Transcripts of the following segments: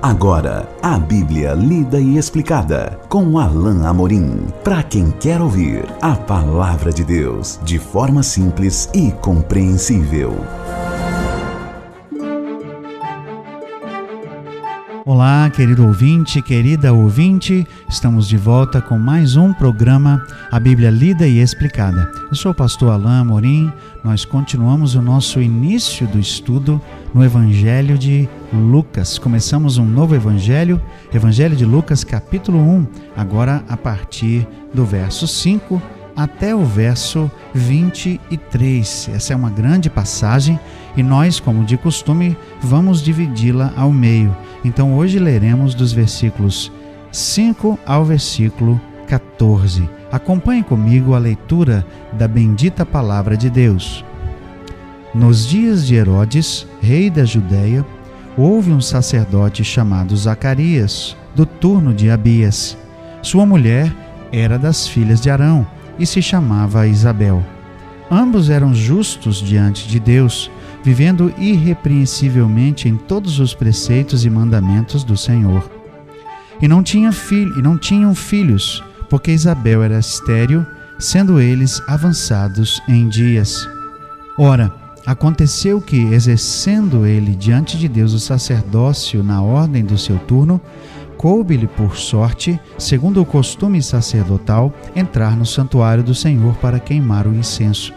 Agora, a Bíblia lida e explicada com Alain Amorim. Para quem quer ouvir a Palavra de Deus de forma simples e compreensível. Olá, querido ouvinte, querida ouvinte, estamos de volta com mais um programa, a Bíblia Lida e Explicada. Eu sou o pastor Alain Amorim, nós continuamos o nosso início do estudo no Evangelho de Lucas. Começamos um novo Evangelho, Evangelho de Lucas, capítulo 1, agora a partir do verso 5 até o verso 23. Essa é uma grande passagem e nós, como de costume, vamos dividi-la ao meio. Então hoje leremos dos versículos 5 ao versículo 14. Acompanhe comigo a leitura da bendita palavra de Deus. Nos dias de Herodes, rei da Judéia, houve um sacerdote chamado Zacarias, do turno de Abias. Sua mulher era das filhas de Arão e se chamava Isabel. Ambos eram justos diante de Deus, vivendo irrepreensivelmente em todos os preceitos e mandamentos do Senhor. E não tinham filhos, porque Isabel era estéril, sendo eles avançados em dias. Ora, aconteceu que, exercendo ele diante de Deus o sacerdócio na ordem do seu turno, coube-lhe por sorte, segundo o costume sacerdotal, entrar no santuário do Senhor para queimar o incenso.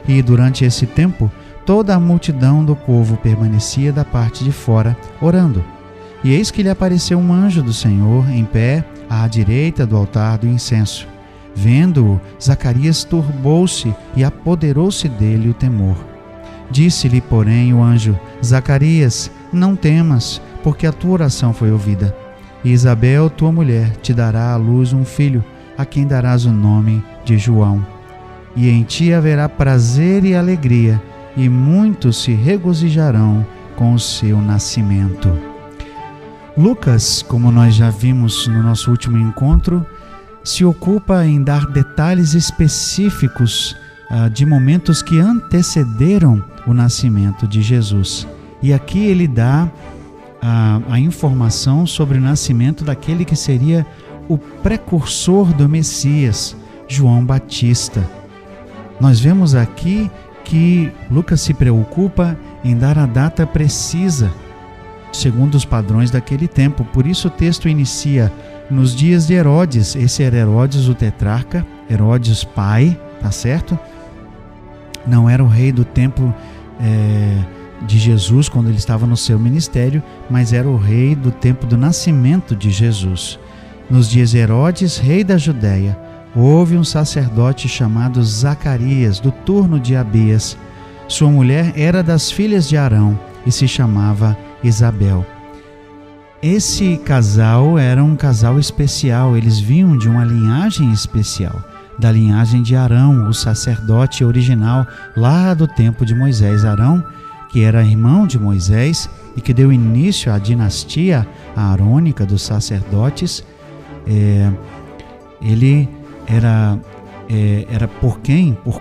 E durante esse tempo, toda a multidão do povo permanecia da parte de fora, orando. E eis que lhe apareceu um anjo do Senhor, em pé, à direita do altar do incenso. Vendo-o, Zacarias turbou-se e apoderou-se dele o temor. Disse-lhe, porém, o anjo: Zacarias, não temas, porque a tua oração foi ouvida. E Isabel, tua mulher, te dará à luz um filho, a quem darás o nome de João. E em ti haverá prazer e alegria, e muitos se regozijarão com o seu nascimento. Lucas, como nós já vimos no nosso último encontro, se ocupa em dar detalhes específicos de momentos que antecederam o nascimento de Jesus. E aqui ele dá a informação sobre o nascimento daquele que seria o precursor do Messias, João Batista. Nós vemos aqui que Lucas se preocupa em dar a data precisa, segundo os padrões daquele tempo. Por isso o texto inicia nos dias de Herodes. Esse era Herodes o tetrarca, Herodes pai, tá certo? Não era o rei do tempo de Jesus, quando ele estava no seu ministério, mas era o rei do tempo do nascimento de Jesus. Nos dias de Herodes, rei da Judéia, houve um sacerdote chamado Zacarias, do turno de Abias. Sua mulher era das filhas de Arão e se chamava Isabel. Esse casal era um casal especial, eles vinham de uma linhagem especial, da linhagem de Arão, o sacerdote original lá do tempo de Moisés. Arão, que era irmão de Moisés e que deu início à dinastia arônica dos sacerdotes, ele era por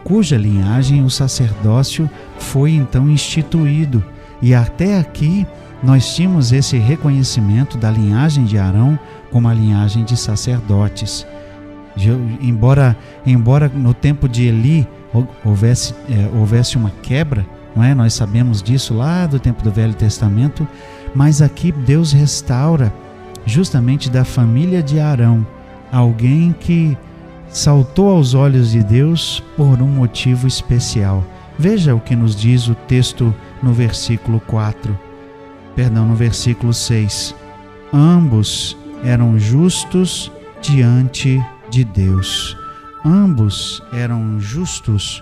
cuja linhagem o sacerdócio foi então instituído. E até aqui nós tínhamos esse reconhecimento da linhagem de Arão como a linhagem de sacerdotes. Embora no tempo de Eli houvesse uma quebra, não é? Nós sabemos disso lá do tempo do Velho Testamento, mas aqui Deus restaura justamente da família de Arão, alguém que saltou aos olhos de Deus por um motivo especial. Veja o que nos diz o texto no versículo 6. Ambos eram justos diante de Deus. Ambos eram justos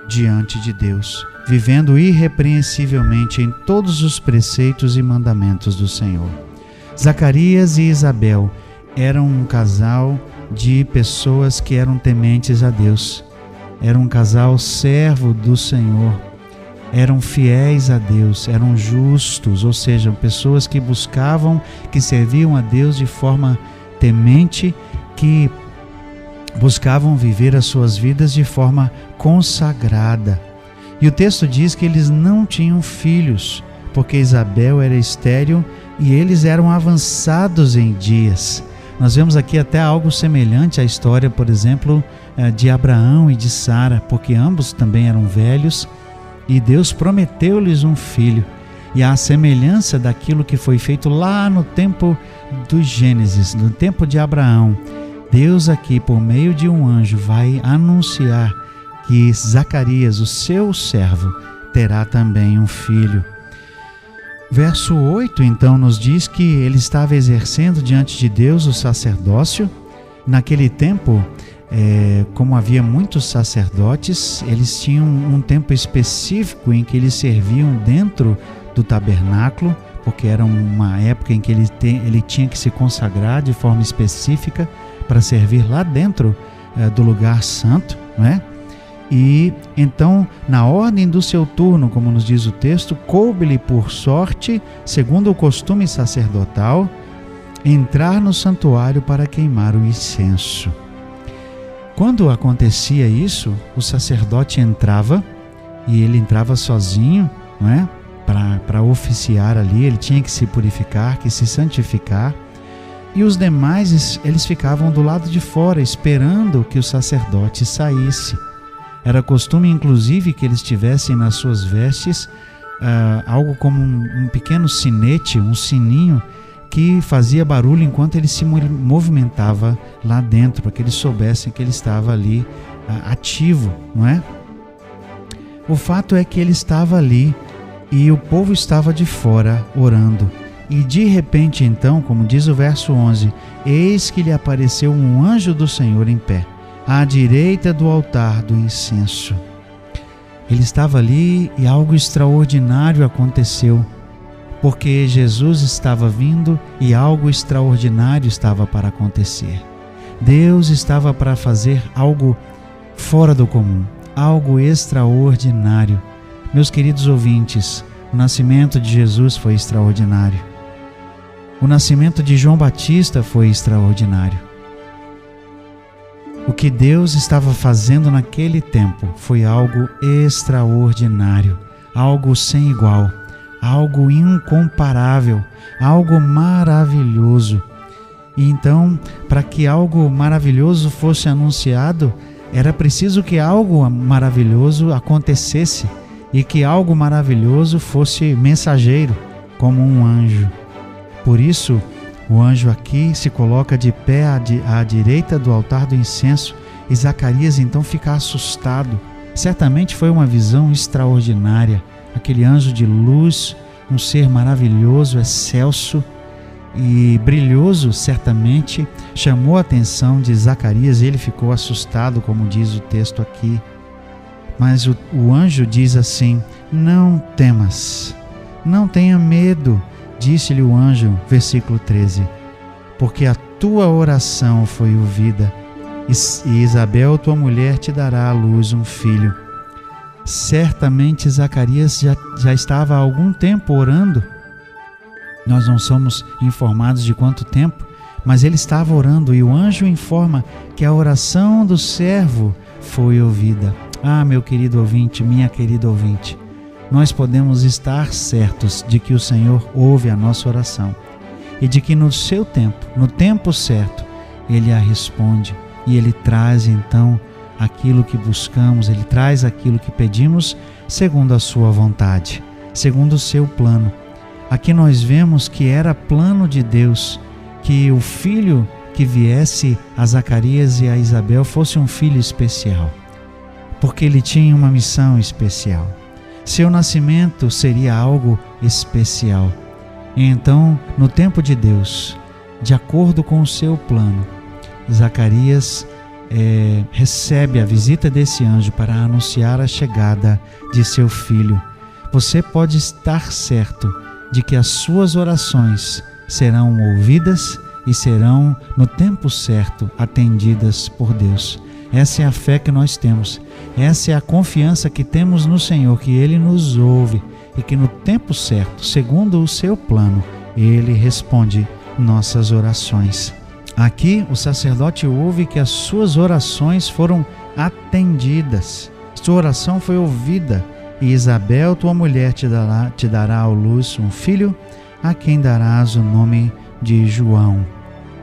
diante de Deus, vivendo irrepreensivelmente em todos os preceitos e mandamentos do Senhor. Zacarias e Isabel eram um casal de pessoas que eram tementes a Deus. Era um casal servo do Senhor. Eram fiéis a Deus, eram justos, ou seja, pessoas que buscavam, que serviam a Deus de forma temente, que buscavam viver as suas vidas de forma consagrada. E o texto diz que eles não tinham filhos, porque Isabel era estéril e eles eram avançados em dias. Nós vemos aqui até algo semelhante à história, por exemplo, de Abraão e de Sara, porque ambos também eram velhos e Deus prometeu-lhes um filho. E à semelhança daquilo que foi feito lá no tempo do Gênesis, no tempo de Abraão, Deus aqui, por meio de um anjo, vai anunciar que Zacarias, o seu servo, terá também um filho. Verso 8, então, nos diz que ele estava exercendo diante de Deus o sacerdócio. Naquele tempo, como havia muitos sacerdotes, eles tinham um tempo específico em que eles serviam dentro do tabernáculo, porque era uma época em que ele tinha que se consagrar de forma específica para servir lá dentro do lugar santo, não é? E então, na ordem do seu turno, como nos diz o texto, coube-lhe por sorte, segundo o costume sacerdotal, entrar no santuário para queimar o incenso. Quando acontecia isso, o sacerdote entrava, e ele entrava sozinho, não é? Para oficiar ali, ele tinha que se purificar, que se santificar, e os demais, eles ficavam do lado de fora, esperando que o sacerdote saísse. Era costume, inclusive, que eles tivessem nas suas vestes algo como um pequeno sinete, um sininho, que fazia barulho enquanto ele se movimentava lá dentro, para que eles soubessem que ele estava ali ativo, não é? O fato é que ele estava ali e o povo estava de fora orando. E de repente, então, como diz o verso 11, eis que lhe apareceu um anjo do Senhor em pé, à direita do altar do incenso. Ele estava ali e algo extraordinário aconteceu, porque Jesus estava vindo e algo extraordinário estava para acontecer. Deus estava para fazer algo fora do comum, algo extraordinário. Meus queridos ouvintes, o nascimento de Jesus foi extraordinário. O nascimento de João Batista foi extraordinário. O que Deus estava fazendo naquele tempo foi algo extraordinário, algo sem igual, algo incomparável, algo maravilhoso. E então, para que algo maravilhoso fosse anunciado, era preciso que algo maravilhoso acontecesse e que algo maravilhoso fosse mensageiro, como um anjo. Por isso, o anjo aqui se coloca de pé à direita do altar do incenso e Zacarias então fica assustado. Certamente foi uma visão extraordinária. Aquele anjo de luz, um ser maravilhoso, excelso e brilhoso, certamente chamou a atenção de Zacarias e ele ficou assustado, como diz o texto aqui. Mas o anjo diz assim: não temas, não tenha medo. Disse-lhe o anjo, versículo 13, porque a tua oração foi ouvida, e Isabel, tua mulher, te dará à luz um filho. Certamente Zacarias já estava há algum tempo orando. Nós não somos informados de quanto tempo, mas ele estava orando e o anjo informa que a oração do servo foi ouvida. Ah, meu querido ouvinte, minha querida ouvinte, nós podemos estar certos de que o Senhor ouve a nossa oração e de que no seu tempo, no tempo certo, Ele a responde e Ele traz então aquilo que buscamos, Ele traz aquilo que pedimos segundo a sua vontade, segundo o seu plano. Aqui nós vemos que era plano de Deus que o filho que viesse a Zacarias e a Isabel fosse um filho especial, porque ele tinha uma missão especial. Seu nascimento seria algo especial. E então, no tempo de Deus, de acordo com o seu plano, Zacarias recebe a visita desse anjo para anunciar a chegada de seu filho. Você pode estar certo de que as suas orações serão ouvidas e serão, no tempo certo, atendidas por Deus. Essa é a fé que nós temos. Essa é a confiança que temos no Senhor, que Ele nos ouve e que no tempo certo, segundo o seu plano, Ele responde nossas orações. Aqui o sacerdote ouve que as suas orações foram atendidas. Sua oração foi ouvida. e Isabel, tua mulher, te dará à luz um filho, a quem darás o nome de João.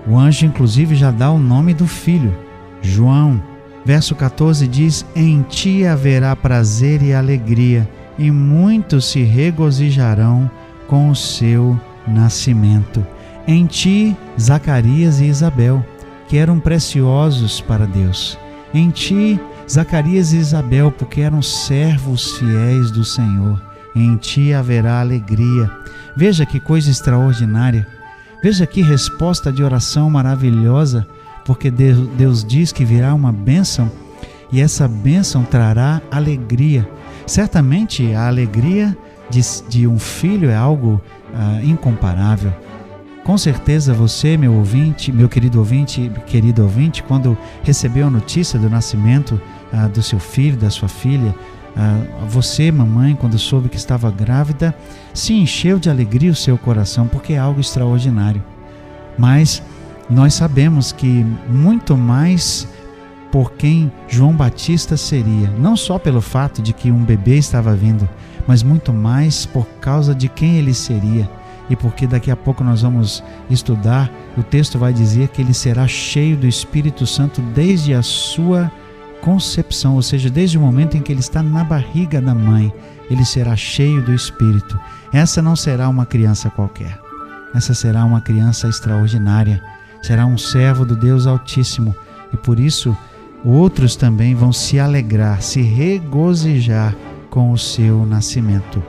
O anjo, inclusive, já dá o nome do filho, João. Verso 14 diz: em ti haverá prazer e alegria, e muitos se regozijarão com o seu nascimento. Em ti, Zacarias e Isabel, que eram preciosos para Deus. Em ti, Zacarias e Isabel, porque eram servos fiéis do Senhor. Em ti haverá alegria. Veja que coisa extraordinária. Veja que resposta de oração maravilhosa, porque Deus diz que virá uma bênção, e essa bênção trará alegria. Certamente a alegria de um filho é algo incomparável. Com certeza você, meu ouvinte, meu querido ouvinte, quando recebeu a notícia do nascimento do seu filho, da sua filha, você, mamãe, quando soube que estava grávida, se encheu de alegria o seu coração, porque é algo extraordinário. Mas nós sabemos que muito mais por quem João Batista seria, não só pelo fato de que um bebê estava vindo, mas muito mais por causa de quem ele seria. E porque daqui a pouco nós vamos estudar, o texto vai dizer que ele será cheio do Espírito Santo desde a sua concepção, ou seja, desde o momento em que ele está na barriga da mãe, ele será cheio do Espírito. Essa não será uma criança qualquer, essa será uma criança extraordinária, será um servo do Deus Altíssimo, e por isso outros também vão se alegrar, se regozijar com o seu nascimento.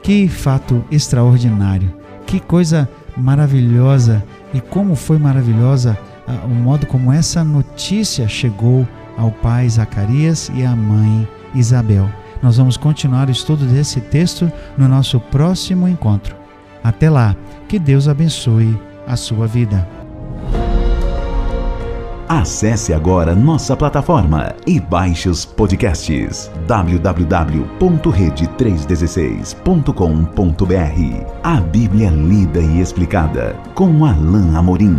Que fato extraordinário, que coisa maravilhosa, e como foi maravilhosa o modo como essa notícia chegou ao pai Zacarias e à mãe Isabel. Nós vamos continuar o estudo desse texto no nosso próximo encontro. Até lá, que Deus abençoe a sua vida. Acesse agora nossa plataforma e baixe os podcasts www.rede316.com.br. A Bíblia lida e explicada com Alain Amorim.